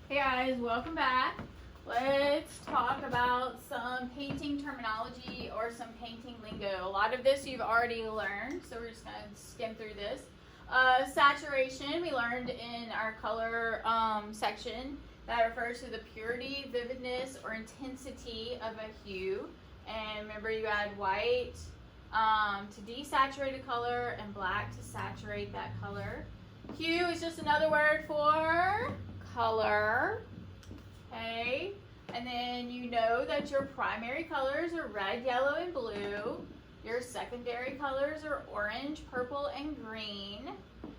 Hey guys, welcome back. Let's talk about some painting terminology or some painting lingo. A lot of this you've already learned, so we're just going to skim through this. Saturation, we learned in our color section. That refers to the purity, vividness, or intensity of a hue. And remember, you add white to desaturate a color and black to saturate that color. Hue is just another word for color. Okay, and then you know that your primary colors are red, yellow, and blue. Your secondary colors are orange, purple, and green.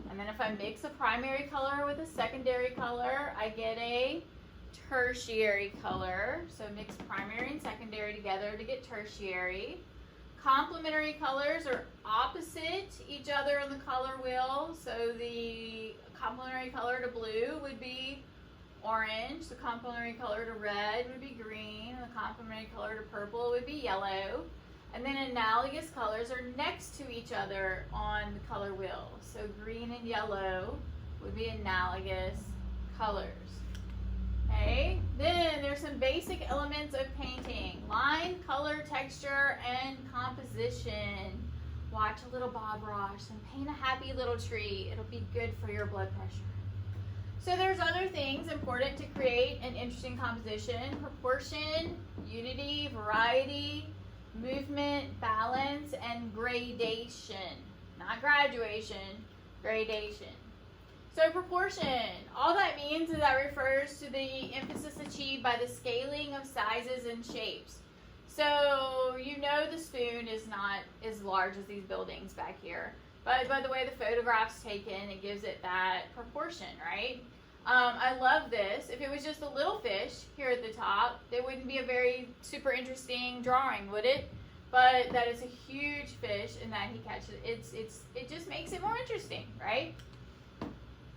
And then if I mix a primary color with a secondary color, I get a tertiary color. So mix primary and secondary together to get tertiary. Complementary colors are opposite each other on the color wheel. So the complementary color to blue would be orange, the complementary color to red would be green, and the complementary color to purple would be yellow. And then analogous colors are next to each other on the color wheel. So green and yellow would be analogous colors. Okay, then there's some basic elements of painting: line, color, texture, and composition. Watch a little Bob Ross and paint a happy little tree. It'll be good for your blood pressure. So there's other things important to create an interesting composition: proportion, unity, variety, movement, balance, and gradation. Not graduation, gradation. So proportion, all that means is that refers to the emphasis achieved by the scaling of sizes and shapes. So you know the spoon is not as large as these buildings back here, but by the way the photograph's taken, it gives it that proportion, right? I love this. If it was just a little fish here at the top, it wouldn't be a very super interesting drawing, would it? But that is a huge fish and that he catches it just makes it more interesting, right?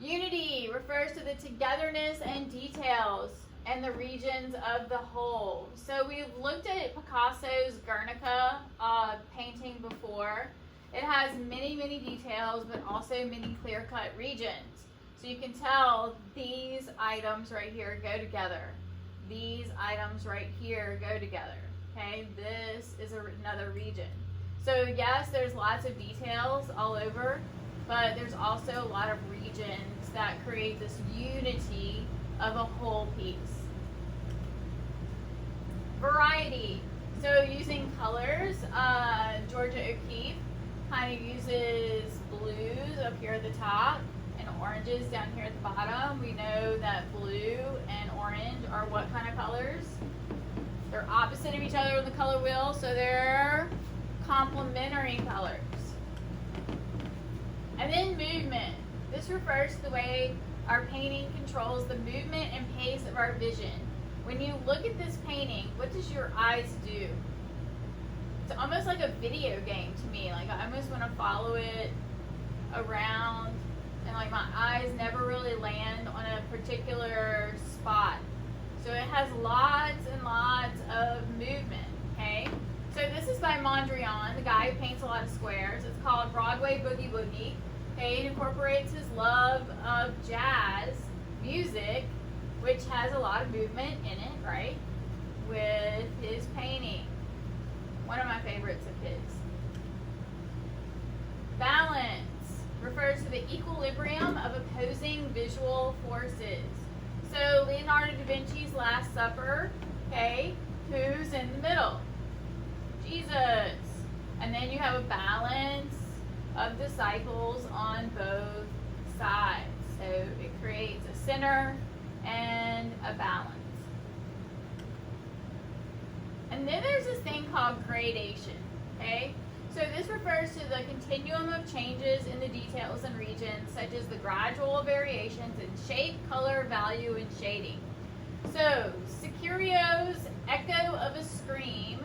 Unity refers to the togetherness and details and the regions of the whole. So we've looked at Picasso's Guernica painting before. It has many, many details, but also many clear-cut regions. So you can tell these items right here go together. These items right here go together. Okay, this is another region. So yes, there's lots of details all over, but there's also a lot of regions that create this unity of a whole piece. Variety. So using colors, Georgia O'Keeffe kind of uses blues up here at the top and oranges down here at the bottom. We know that blue and orange are what kind of colors? They're opposite of each other on the color wheel, so they're complementary colors. And then movement. This refers to the way our painting controls the movement and pace of our vision. When you look at this painting, what does your eyes do? It's almost like a video game to me. Like I almost want to follow it around, and like my eyes never really land on a particular spot. So it has lots and lots of movement, okay? So this is by Mondrian, the guy who paints a lot of squares. It's called Broadway Boogie Woogie. Okay, it incorporates his love of jazz music, which has a lot of movement in it, right? With his painting. One of my favorites of his. Balance refers to the equilibrium of opposing visual forces. So Leonardo da Vinci's Last Supper, okay, who's in the middle? Jesus. And then you have a balance of disciples on both sides. So it creates a center and a balance. And then there's this thing called gradation, okay? So this refers to the continuum of changes in the details and regions, such as the gradual variations in shape, color, value, and shading. So Sicurio's Echo of a Scream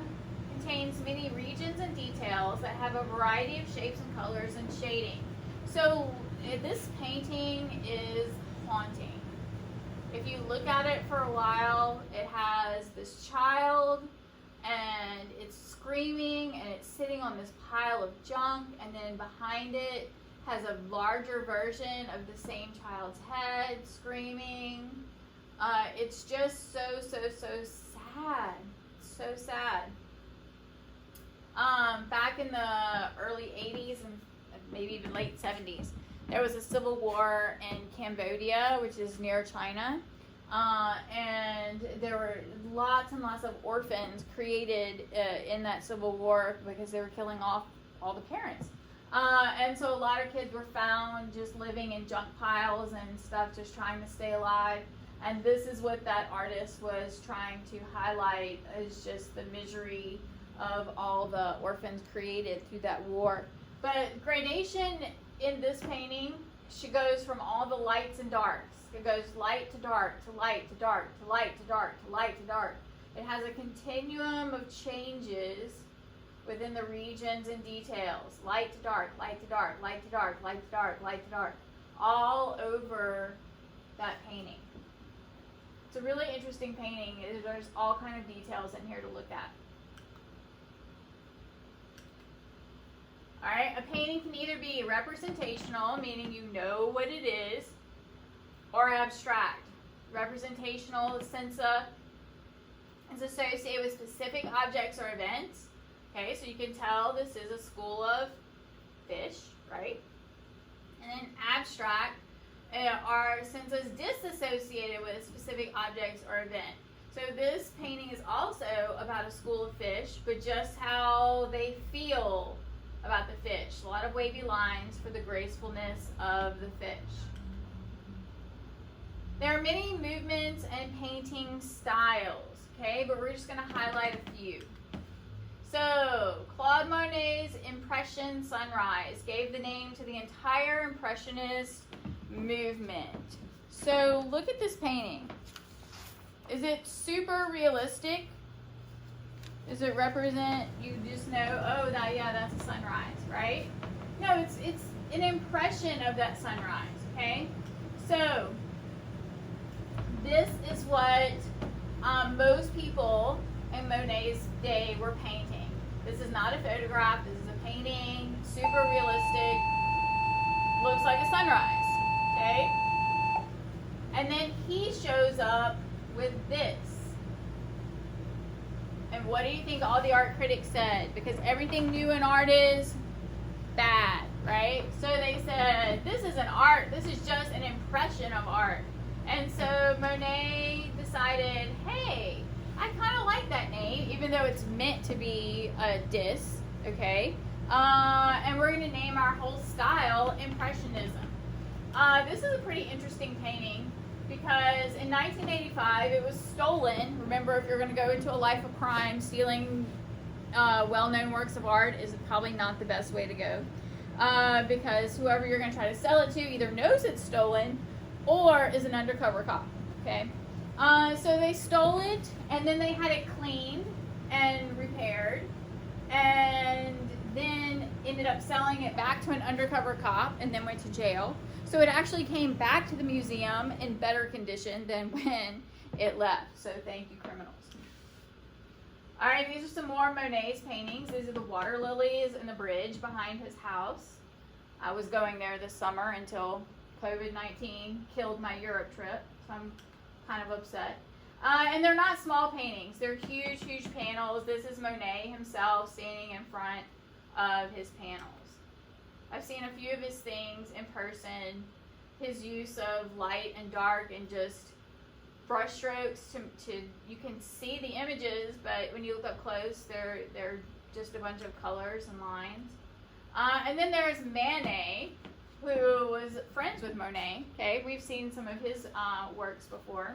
contains many regions and details that have a variety of shapes and colors and shading. So this painting is haunting. If you look at it for a while, it has this child and it's screaming and it's sitting on this pile of junk, and then behind it has a larger version of the same child's head screaming. It's just so sad. So sad. Back in the early 80s and maybe even late 70s, there was a civil war in Cambodia, which is near China. And there were lots and lots of orphans created in that civil war because they were killing off all the parents. And so a lot of kids were found just living in junk piles and stuff, just trying to stay alive. And this is what that artist was trying to highlight, is just the misery of all the orphans created through that war. But gradation in this painting, she goes from all the lights and darks. It goes light to dark, to light to dark, to light to dark, to light to dark. It has a continuum of changes within the regions and details. Light to dark, light to dark, light to dark, light to dark, light to dark. All over that painting. It's a really interesting painting. There's all kind of details in here to look at. Alright, a painting can either be representational, meaning you know what it is, or abstract. Representational, the sensa, is associated with specific objects or events. Okay, so you can tell this is a school of fish, right? And then abstract are sensas disassociated with specific objects or event. So this painting is also about a school of fish, but just how they feel about the fish. A lot of wavy lines for the gracefulness of the fish. There are many movements and painting styles, okay, but we're just going to highlight a few. So, Claude Monet's Impression Sunrise gave the name to the entire Impressionist movement. So, look at this painting. Is it super realistic? Does it represent, you just know, oh, that's a sunrise, right? No, it's an impression of that sunrise, okay? So, this is what most people in Monet's day were painting. This is not a photograph, this is a painting, super realistic, looks like a sunrise, okay? And then he shows up with this. And what do you think all the art critics said? Because everything new in art is bad, right? So they said, this isn't art, this is just an impression of art. And so Monet decided, hey, I kind of like that name, even though it's meant to be a diss, okay? And we're going to name our whole style Impressionism. This is a pretty interesting painting because in 1985 it was stolen. Remember, if you're going to go into a life of crime, stealing well-known works of art is probably not the best way to go because whoever you're going to try to sell it to either knows it's stolen or is an undercover cop, okay? So they stole it, and then they had it cleaned and repaired, and then ended up selling it back to an undercover cop, and then went to jail. So it actually came back to the museum in better condition than when it left. So thank you, criminals. All right, these are some more Monet's paintings. These are the water lilies and the bridge behind his house. I was going there this summer until COVID-19 killed my Europe trip, so I'm kind of upset. And they're not small paintings. They're huge, huge panels. This is Monet himself standing in front of his panels. I've seen a few of his things in person. His use of light and dark and just brush strokes to you can see the images, but when you look up close, they're just a bunch of colors and lines. And then there's Manet, who was friends with Monet. Okay, we've seen some of his works before.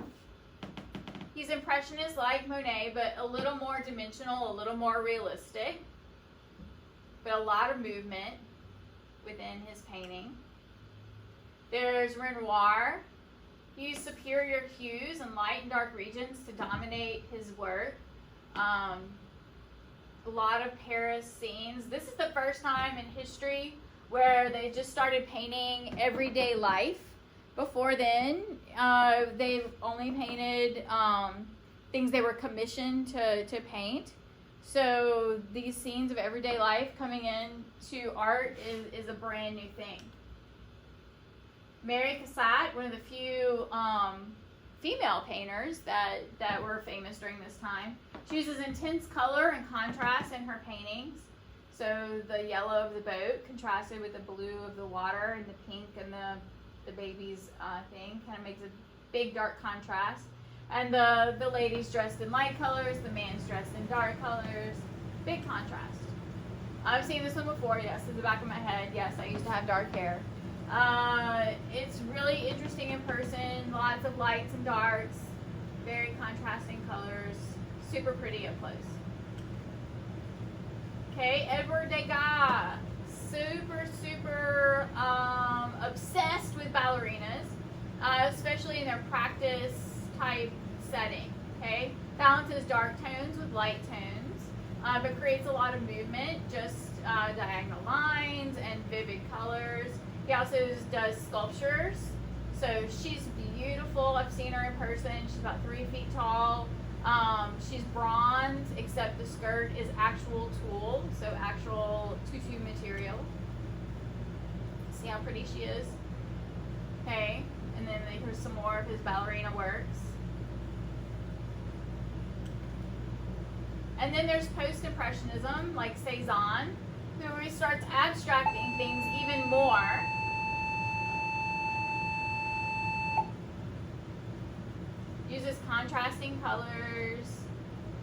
He's impressionist like Monet, but a little more dimensional, a little more realistic, but a lot of movement within his painting. There's Renoir. He used superior hues and light and dark regions to dominate his work. A lot of Paris scenes. This is the first time in history where they just started painting everyday life. Before then, they've only painted things they were commissioned to paint. So these scenes of everyday life coming into art is a brand new thing. Mary Cassatt, one of the few female painters that were famous during this time. She uses intense color and contrast in her paintings. So the yellow of the boat contrasted with the blue of the water, and the pink and the baby's thing kind of makes a big dark contrast. And the ladies dressed in light colors, the man's dressed in dark colors. Big contrast. I've seen this one before, yes, in the back of my head. Yes, I used to have dark hair. It's really interesting in person. Lots of lights and darks. Very contrasting colors. Super pretty up close. Okay, Edward Degas. Super obsessed with ballerinas, especially in their practice type setting. Okay, balances dark tones with light tones, but creates a lot of movement, just diagonal lines and vivid colors. He also does sculptures. So she's beautiful. I've seen her in person. She's about 3 feet tall. She's bronze, except the skirt is actual tulle, so actual tutu material. See how pretty she is? Okay, and then here's some more of his ballerina works. And then there's post-impressionism, like Cezanne, where he starts abstracting things even more. Uses contrasting colors,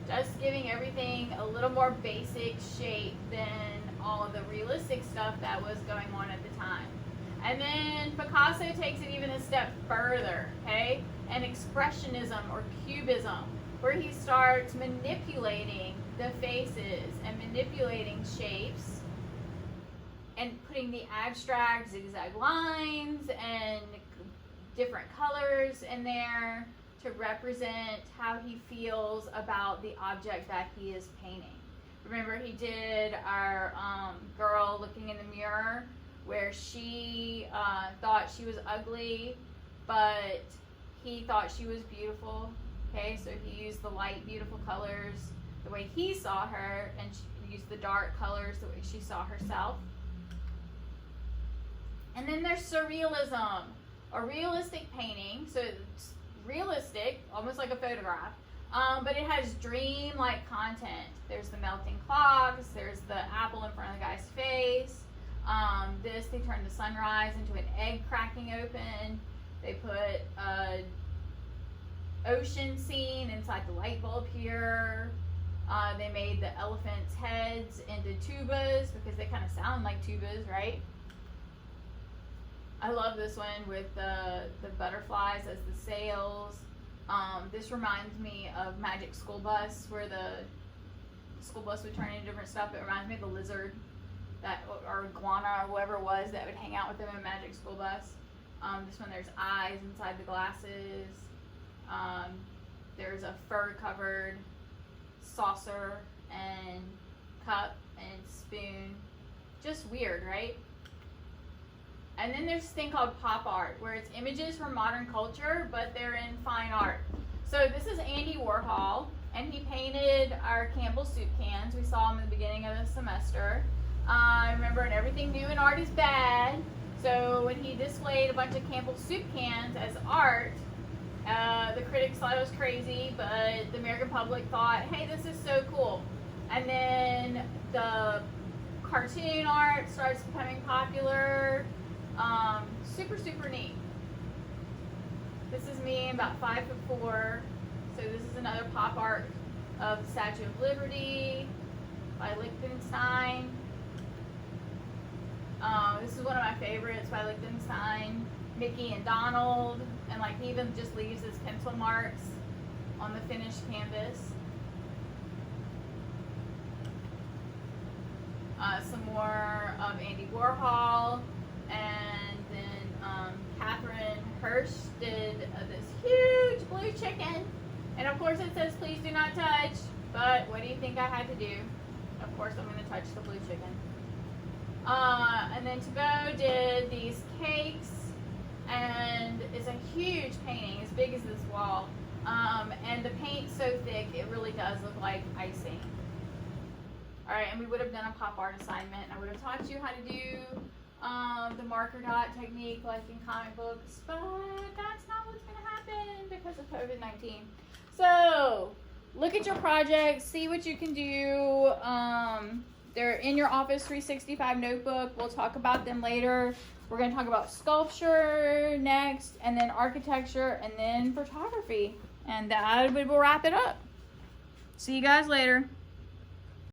just giving everything a little more basic shape than all of the realistic stuff that was going on at the time. And then Picasso takes it even a step further, okay? And Expressionism or Cubism, where he starts manipulating the faces and manipulating shapes and putting the abstract zigzag lines and different colors in there to represent how he feels about the object that he is painting. Remember, he did our girl looking in the mirror, where she thought she was ugly, but he thought she was beautiful. Okay, so he used the light, beautiful colors the way he saw her, and she used the dark colors the way she saw herself. And then there's surrealism, or realistic painting. So it's realistic, almost like a photograph, but it has dream-like content. There's the melting clocks, there's the apple in front of the guy's face. They turned the sunrise into an egg cracking open. They put a ocean scene inside the light bulb here. They made the elephants' heads into tubas because they kind of sound like tubas, right? I love this one with the butterflies as the sails. This reminds me of Magic School Bus, where the school bus would turn into different stuff. It reminds me of the lizard that, or iguana, or whoever it was that would hang out with them in Magic School Bus. This one, there's eyes inside the glasses. There's a fur-covered saucer and cup and spoon. Just weird, right? And then there's this thing called pop art, where it's images from modern culture, but they're in fine art. So this is Andy Warhol, and he painted our Campbell soup cans. We saw him in the beginning of the semester. Remember, and everything new in art is bad. So when he displayed a bunch of Campbell soup cans as art, the critics thought it was crazy, but the American public thought, hey, this is so cool. And then the cartoon art starts becoming popular. Super neat. This is me, about 5'4". So this is another pop art of the Statue of Liberty by Lichtenstein. This is one of my favorites by Lichtenstein. Mickey and Donald, and like he even just leaves his pencil marks on the finished canvas. Some more of Andy Warhol, and then Catherine Hirsch did this huge blue chicken, and of course it says please do not touch, but what do you think I had to do? Of course I'm going to touch the blue chicken. And then Thibaut did these cakes, and it's a huge painting, as big as this wall, and the paint's so thick it really does look like icing. Alright, and we would have done a pop art assignment. I would have taught you how to do the marker dot technique like in comic books, but that's not what's going to happen because of COVID-19. So, look at your projects, see what you can do. They're in your Office 365 notebook. We'll talk about them later. We're going to talk about sculpture next, and then architecture, and then photography. And that will wrap it up. See you guys later.